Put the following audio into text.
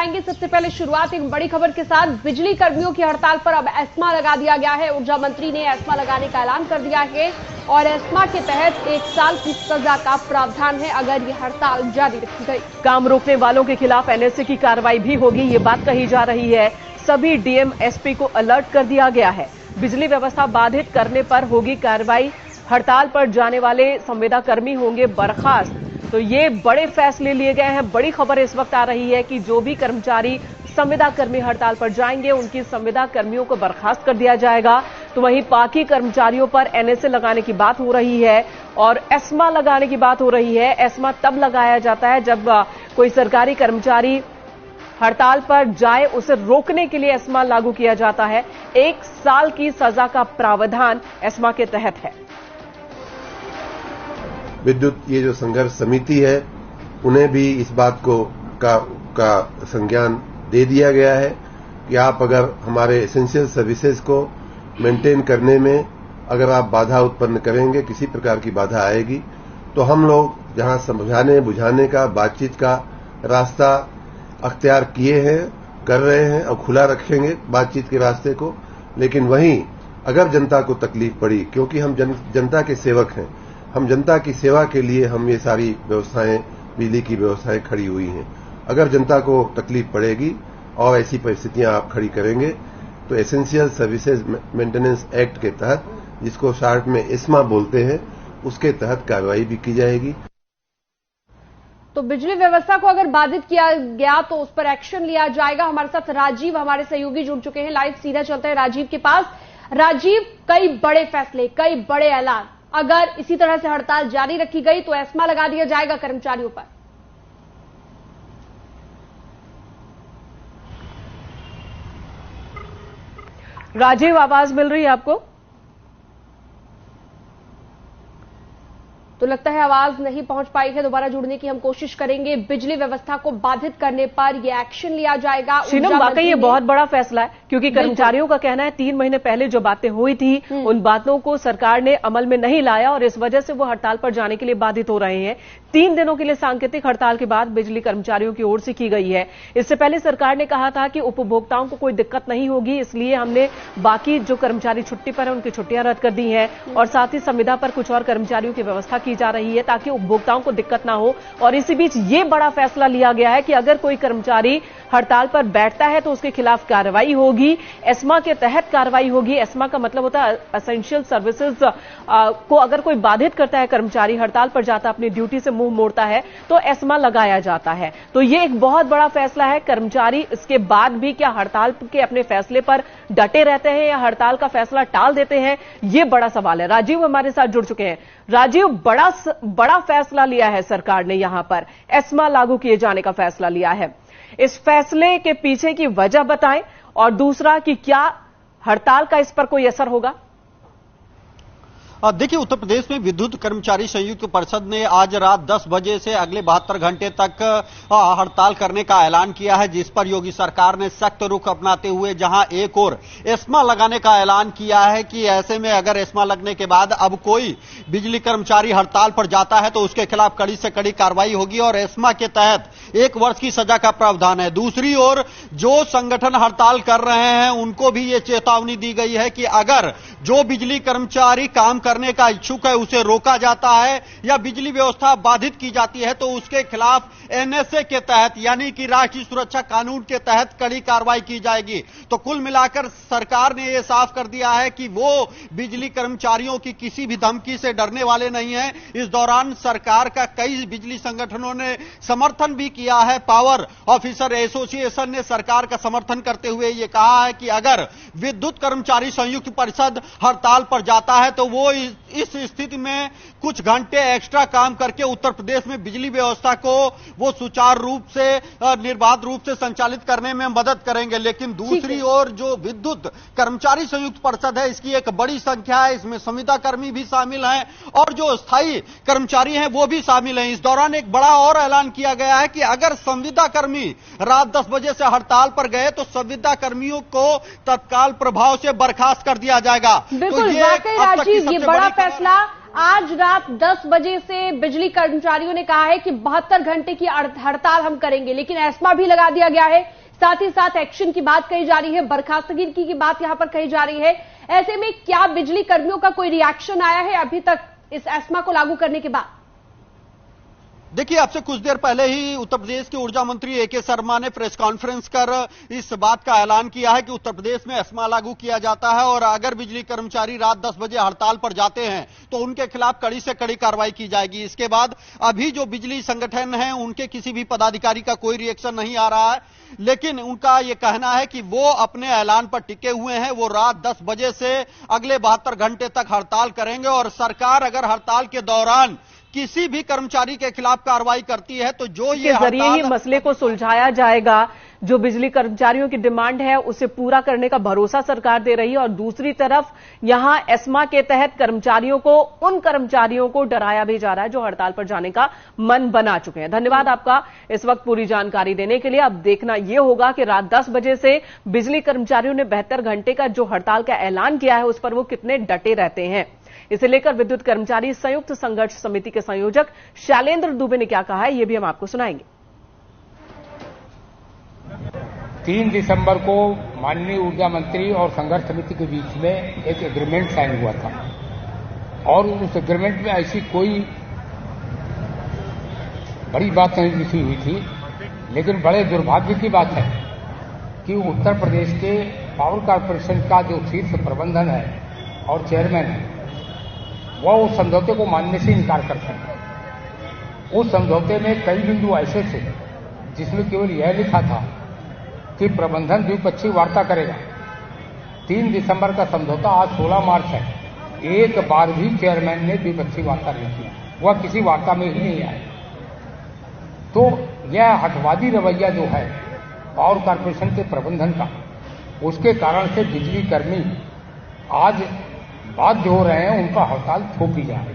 बताएंगे। सबसे पहले शुरुआत एक बड़ी खबर के साथ। बिजली कर्मियों की हड़ताल पर अब एस्मा लगा दिया गया है। ऊर्जा मंत्री ने एस्मा लगाने का ऐलान कर दिया है और एस्मा के तहत 1 साल की सजा का प्रावधान है अगर ये हड़ताल जारी रखी गई। काम रोकने वालों के खिलाफ एनएसए की कार्रवाई भी होगी, ये बात कही जा रही है। सभी डीएम एसपी को अलर्ट कर दिया गया है। बिजली व्यवस्था बाधित करने पर होगी कार्रवाई। हड़ताल पर जाने वाले संविदा कर्मी होंगे बर्खास्त। तो ये बड़े फैसले लिए गए हैं। बड़ी खबर इस वक्त आ रही है कि जो भी कर्मचारी संविदा कर्मी हड़ताल पर जाएंगे उनकी संविदा कर्मियों को बर्खास्त कर दिया जाएगा। तो वहीं बाकी कर्मचारियों पर एनएसए लगाने की बात हो रही है और एस्मा लगाने की बात हो रही है। एस्मा तब लगाया जाता है जब कोई सरकारी कर्मचारी हड़ताल पर जाए, उसे रोकने के लिए एस्मा लागू किया जाता है। 1 साल की सजा का प्रावधान एस्मा के तहत है। विद्युत ये जो संघर्ष समिति है उन्हें भी इस बात का संज्ञान दे दिया गया है कि आप अगर हमारे एसेंशियल सर्विसेज को मेंटेन करने में अगर आप बाधा उत्पन्न करेंगे, किसी प्रकार की बाधा आएगी, तो हम लोग जहां समझाने बुझाने का बातचीत का रास्ता अख्तियार किए हैं, कर रहे हैं और खुला रखेंगे बातचीत के रास्ते को। लेकिन वहीं अगर जनता को तकलीफ पड़ी, क्योंकि हम जनता के सेवक हैं, हम जनता की सेवा के लिए हम ये सारी व्यवस्थाएं, बिजली की व्यवस्थाएं खड़ी हुई हैं। अगर जनता को तकलीफ पड़ेगी और ऐसी परिस्थितियां आप खड़ी करेंगे तो एसेंशियल सर्विसेज मेंटेनेंस एक्ट के तहत, जिसको शॉर्ट में एस्मा बोलते हैं, उसके तहत कार्रवाई भी की जाएगी। तो बिजली व्यवस्था को अगर बाधित किया गया तो उस पर एक्शन लिया जाएगा। हमारे साथ राजीव, हमारे सहयोगी, जुड़ चुके हैं। लाइव सीधा चलते हैं राजीव के पास। राजीव, कई बड़े फैसले, कई बड़े ऐलान। अगर इसी तरह से हड़ताल जारी रखी गई तो एस्मा लगा दिया जाएगा कर्मचारियों पर। राजीव, आवाज मिल रही है आपको? तो लगता है आवाज नहीं पहुंच पाई है। दोबारा जुड़ने की हम कोशिश करेंगे। बिजली व्यवस्था को बाधित करने पर यह एक्शन लिया जाएगा। शीनम, वाकई ये बहुत बड़ा फैसला है क्योंकि कर्मचारियों का कहना है 3 महीने पहले जो बातें हुई थी उन बातों को सरकार ने अमल में नहीं लाया और इस वजह से वो हड़ताल पर जाने के लिए बाधित हो रहे हैं। 3 दिनों के लिए सांकेतिक हड़ताल की बात बिजली कर्मचारियों की ओर से की गई है। इससे पहले सरकार ने कहा था कि उपभोक्ताओं को कोई दिक्कत नहीं होगी, इसलिए हमने बाकी जो कर्मचारी छुट्टी पर है उनकी छुट्टियां रद्द कर दी हैं और साथ ही संविदा पर कुछ और कर्मचारियों की व्यवस्था की जा रही है ताकि उपभोक्ताओं को दिक्कत ना हो। और इसी बीच ये बड़ा फैसला लिया गया है कि अगर कोई कर्मचारी हड़ताल पर बैठता है तो उसके खिलाफ कार्रवाई होगी। एस्मा के तहत कार्रवाई होगी। एस्मा का मतलब होता है एसेंशियल सर्विसेज को अगर कोई बाधित करता है, कर्मचारी हड़ताल पर जाता है, अपनी ड्यूटी से मुंह मोड़ता है, तो एस्मा लगाया जाता है। तो ये एक बहुत बड़ा फैसला है। कर्मचारी इसके बाद भी क्या हड़ताल के अपने फैसले पर डटे रहते हैं या हड़ताल का फैसला टाल देते हैं, ये बड़ा सवाल है। राजीव हमारे साथ जुड़ चुके हैं। राजीव, बड़ा फैसला लिया है सरकार ने, यहां पर एस्मा लागू किए जाने का फैसला लिया है। इस फैसले के पीछे की वजह बताएं और दूसरा कि क्या हड़ताल का इस पर कोई असर होगा? देखिए, उत्तर प्रदेश में विद्युत कर्मचारी संयुक्त परिषद ने आज रात 10 बजे से अगले 72 घंटे तक हड़ताल करने का ऐलान किया है, जिस पर योगी सरकार ने सख्त रुख अपनाते हुए जहां एक और एस्मा लगाने का ऐलान किया है कि ऐसे में अगर एस्मा लगने के बाद अब कोई बिजली कर्मचारी हड़ताल पर जाता है तो उसके खिलाफ कड़ी से कड़ी कार्रवाई होगी और एस्मा के तहत 1 वर्ष की सजा का प्रावधान है। दूसरी ओर जो संगठन हड़ताल कर रहे हैं उनको भी ये चेतावनी दी गई है कि अगर जो बिजली कर्मचारी काम करने का इच्छुक है उसे रोका जाता है या बिजली व्यवस्था बाधित की जाती है तो उसके खिलाफ एनएसए के तहत यानी कि राष्ट्रीय सुरक्षा कानून के तहत कड़ी कार्रवाई की जाएगी। तो कुल मिलाकर सरकार ने यह साफ कर दिया है कि वो बिजली कर्मचारियों की किसी भी धमकी से डरने वाले नहीं है। इस दौरान सरकार का कई बिजली संगठनों ने समर्थन भी किया है। पावर ऑफिसर एसोसिएशन ने सरकार का समर्थन करते हुए यह कहा है कि अगर विद्युत कर्मचारी संयुक्त परिषद हड़ताल पर जाता है तो वो इस स्थिति में कुछ घंटे एक्स्ट्रा काम करके उत्तर प्रदेश में बिजली व्यवस्था को वो सुचारू रूप से निर्बाध रूप से संचालित करने में मदद करेंगे। लेकिन दूसरी ओर जो विद्युत कर्मचारी संयुक्त परिषद है इसकी एक बड़ी संख्या है, इसमें संविदा कर्मी भी शामिल हैं और जो स्थायी कर्मचारी हैं वो भी शामिल हैं। इस दौरान एक बड़ा और ऐलान किया गया है कि अगर संविदा कर्मी रात 10 बजे से हड़ताल पर गए तो संविदा कर्मियों को तत्काल प्रभाव से बर्खास्त कर दिया जाएगा। बिल्कुल, वाकई राजीव ये बड़ा फैसला आज रात 10 बजे से बिजली कर्मचारियों ने कहा है कि 72 घंटे की हड़ताल हम करेंगे, लेकिन एस्मा भी लगा दिया गया है। साथ ही साथ एक्शन की बात कही जा रही है, बर्खास्तगी की बात यहां पर कही जा रही है। ऐसे में क्या बिजली कर्मियों का कोई रिएक्शन आया है अभी तक इस एस्मा को लागू करने के बाद? देखिए, अब से कुछ देर पहले ही उत्तर प्रदेश के ऊर्जा मंत्री ए.के. शर्मा ने प्रेस कॉन्फ्रेंस कर इस बात का ऐलान किया है कि उत्तर प्रदेश में एस्मा लागू किया जाता है और अगर बिजली कर्मचारी रात 10 बजे हड़ताल पर जाते हैं तो उनके खिलाफ कड़ी से कड़ी कार्रवाई की जाएगी। इसके बाद अभी जो बिजली संगठन है उनके किसी भी पदाधिकारी का कोई रिएक्शन नहीं आ रहा है, लेकिन उनका यह कहना है कि वो अपने ऐलान पर टिके हुए हैं। वो रात 10 बजे से अगले 72 घंटे तक हड़ताल करेंगे और सरकार अगर हड़ताल के दौरान किसी भी कर्मचारी के खिलाफ कार्रवाई करती है तो जो ये जरिए ही मसले को सुलझाया जाएगा। जो बिजली कर्मचारियों की डिमांड है उसे पूरा करने का भरोसा सरकार दे रही है और दूसरी तरफ यहां एस्मा के तहत उन कर्मचारियों को डराया भी जा रहा है जो हड़ताल पर जाने का मन बना चुके हैं। धन्यवाद आपका इस वक्त पूरी जानकारी देने के लिए। अब देखना यह होगा कि रात 10 बजे से बिजली कर्मचारियों ने 72 घंटे का जो हड़ताल का ऐलान किया है उस पर वो कितने डटे रहते हैं। इसे लेकर विद्युत कर्मचारी संयुक्त संघर्ष समिति के संयोजक शैलेंद्र दुबे ने क्या कहा है, यह भी हम आपको सुनाएंगे। 3 दिसंबर को माननीय ऊर्जा मंत्री और संघर्ष समिति के बीच में एक एग्रीमेंट साइन हुआ था और उस एग्रीमेंट में ऐसी कोई बड़ी बात नहीं लिखी हुई थी, लेकिन बड़े दुर्भाग्य की बात है कि उत्तर प्रदेश के पावर कॉर्पोरेशन का जो शीर्ष प्रबंधन है और चेयरमैन है वह उस समझौते को मानने से इनकार करते हैं। उस समझौते में कई बिंदु ऐसे थे जिसमें केवल यह लिखा था कि प्रबंधन द्विपक्षीय वार्ता करेगा। 3 दिसंबर का समझौता, आज 16 मार्च है, एक बार भी चेयरमैन ने द्विपक्षीय वार्ता नहीं किया, वह किसी वार्ता में ही नहीं आए। तो यह हठवादी रवैया जो है पावर कॉर्पोरेशन के प्रबंधन का, उसके कारण से बिजली कर्मी आज बाध्य हो रहे हैं, उनका हड़ताल थोपी जा रही है।